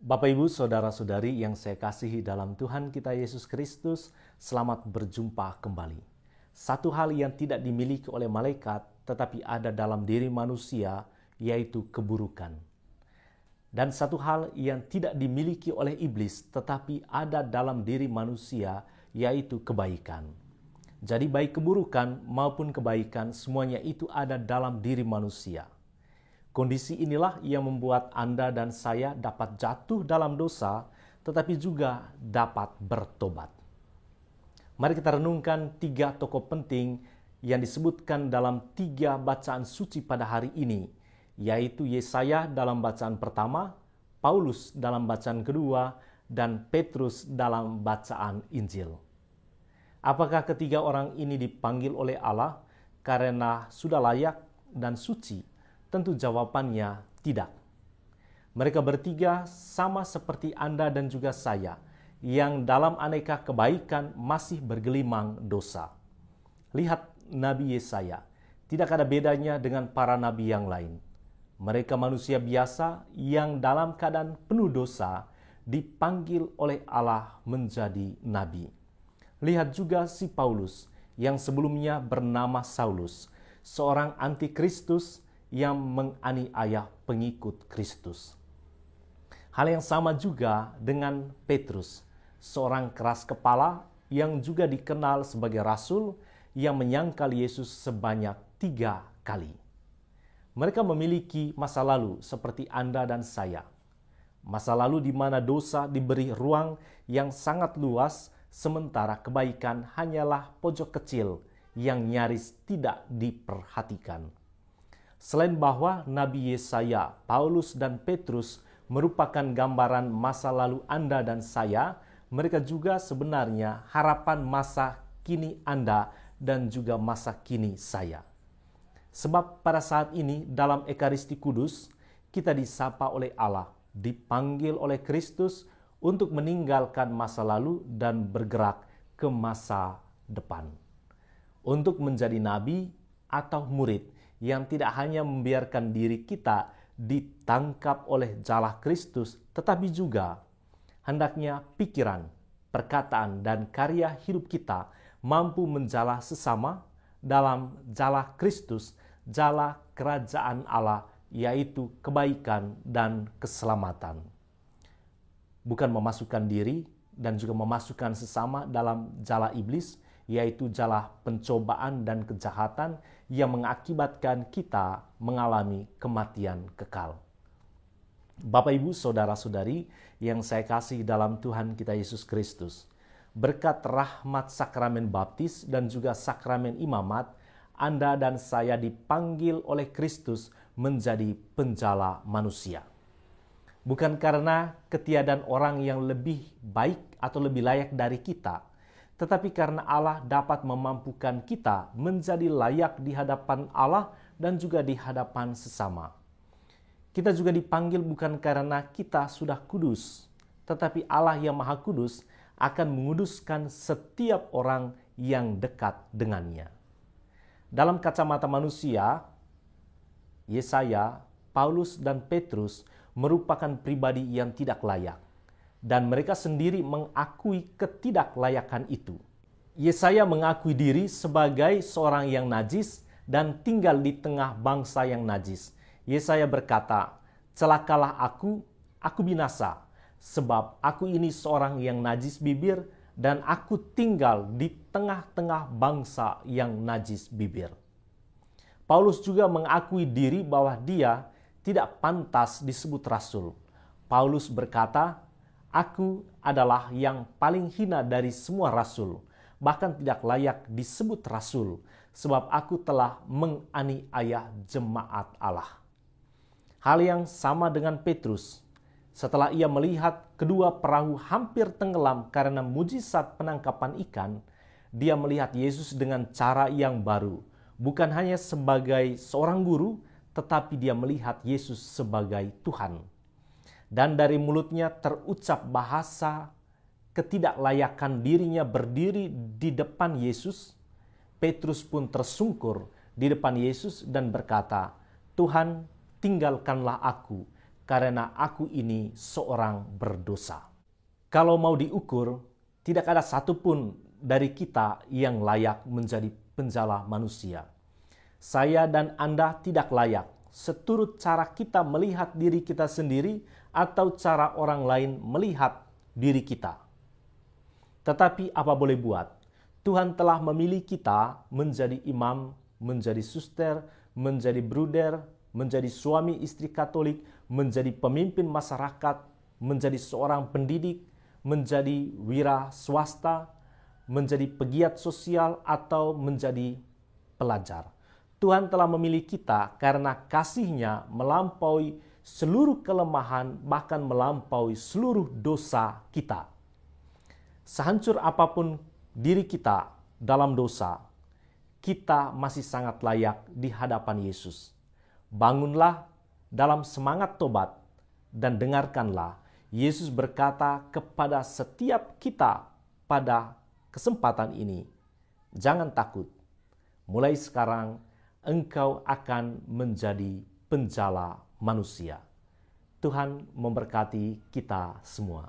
Bapak, Ibu, Saudara-saudari yang saya kasihi dalam Tuhan kita Yesus Kristus, selamat berjumpa kembali. Satu hal yang tidak dimiliki oleh malaikat, tetapi ada dalam diri manusia, yaitu keburukan. Dan satu hal yang tidak dimiliki oleh iblis, tetapi ada dalam diri manusia, yaitu kebaikan. Jadi baik keburukan maupun kebaikan, semuanya itu ada dalam diri manusia. Kondisi inilah yang membuat Anda dan saya dapat jatuh dalam dosa, tetapi juga dapat bertobat. Mari kita renungkan 3 tokoh penting yang disebutkan dalam 3 bacaan suci pada hari ini, yaitu Yesaya dalam bacaan pertama, Paulus dalam bacaan kedua, dan Petrus dalam bacaan Injil. Apakah ketiga orang ini dipanggil oleh Allah karena sudah layak dan suci? Tentu jawabannya tidak. Mereka bertiga sama seperti Anda dan juga saya, yang dalam aneka kebaikan masih bergelimang dosa. Lihat Nabi Yesaya, tidak ada bedanya dengan para nabi yang lain. Mereka manusia biasa yang dalam keadaan penuh dosa dipanggil oleh Allah menjadi nabi. Lihat juga si Paulus yang sebelumnya bernama Saulus, seorang antikristus yang menganiaya pengikut Kristus. Hal yang sama juga dengan Petrus, seorang keras kepala yang juga dikenal sebagai rasul yang menyangkal Yesus sebanyak 3 kali. Mereka memiliki masa lalu seperti Anda dan saya. Masa lalu di mana dosa diberi ruang yang sangat luas, sementara kebaikan hanyalah pojok kecil yang nyaris tidak diperhatikan. Selain bahwa Nabi Yesaya, Paulus, dan Petrus merupakan gambaran masa lalu Anda dan saya, mereka juga sebenarnya harapan masa kini Anda dan juga masa kini saya. Sebab pada saat ini dalam Ekaristi Kudus, kita disapa oleh Allah, dipanggil oleh Kristus untuk meninggalkan masa lalu dan bergerak ke masa depan. Untuk menjadi nabi atau murid yang tidak hanya membiarkan diri kita ditangkap oleh jala Kristus, tetapi juga hendaknya pikiran, perkataan, dan karya hidup kita mampu menjala sesama dalam jala Kristus, jala kerajaan Allah, yaitu kebaikan dan keselamatan. Bukan memasukkan diri dan juga memasukkan sesama dalam jala iblis, yaitu jala pencobaan dan kejahatan yang mengakibatkan kita mengalami kematian kekal. Bapak, Ibu, Saudara-saudari yang saya kasih dalam Tuhan kita Yesus Kristus, berkat rahmat sakramen baptis dan juga sakramen imamat, Anda dan saya dipanggil oleh Kristus menjadi penjala manusia. Bukan karena ketiadaan orang yang lebih baik atau lebih layak dari kita, tetapi karena Allah dapat memampukan kita menjadi layak di hadapan Allah dan juga di hadapan sesama. Kita juga dipanggil bukan karena kita sudah kudus, tetapi Allah yang Maha Kudus akan menguduskan setiap orang yang dekat dengannya. Dalam kacamata manusia, Yesaya, Paulus, dan Petrus merupakan pribadi yang tidak layak. Dan mereka sendiri mengakui ketidaklayakan itu. Yesaya mengakui diri sebagai seorang yang najis dan tinggal di tengah bangsa yang najis. Yesaya berkata, "Celakalah aku binasa, sebab aku ini seorang yang najis bibir dan aku tinggal di tengah-tengah bangsa yang najis bibir." Paulus juga mengakui diri bahwa dia tidak pantas disebut rasul. Paulus berkata, "Aku adalah yang paling hina dari semua rasul, bahkan tidak layak disebut rasul, sebab aku telah menganiaya jemaat Allah." Hal yang sama dengan Petrus. Setelah ia melihat kedua perahu hampir tenggelam karena mujizat penangkapan ikan, dia melihat Yesus dengan cara yang baru. Bukan hanya sebagai seorang guru, tetapi dia melihat Yesus sebagai Tuhan. Dan dari mulutnya terucap bahasa ketidaklayakan dirinya berdiri di depan Yesus. Petrus pun tersungkur di depan Yesus dan berkata, "Tuhan, tinggalkanlah aku, karena aku ini seorang berdosa. Kalau mau diukur, tidak ada satupun dari kita yang layak menjadi penjala manusia. Saya dan Anda tidak layak, seturut cara kita melihat diri kita sendiri atau cara orang lain melihat diri kita. Tetapi apa boleh buat? Tuhan telah memilih kita menjadi imam, menjadi suster, menjadi bruder, menjadi suami istri Katolik, menjadi pemimpin masyarakat, menjadi seorang pendidik, menjadi wira swasta, menjadi pegiat sosial, atau menjadi pelajar. Tuhan telah memilih kita karena kasih-Nya melampaui seluruh kelemahan, bahkan melampaui seluruh dosa kita. Sehancur apapun diri kita dalam dosa, kita masih sangat layak di hadapan Yesus. Bangunlah dalam semangat tobat dan dengarkanlah Yesus berkata kepada setiap kita pada kesempatan ini, jangan takut, mulai sekarang engkau akan menjadi penjala manusia. Tuhan memberkati kita semua.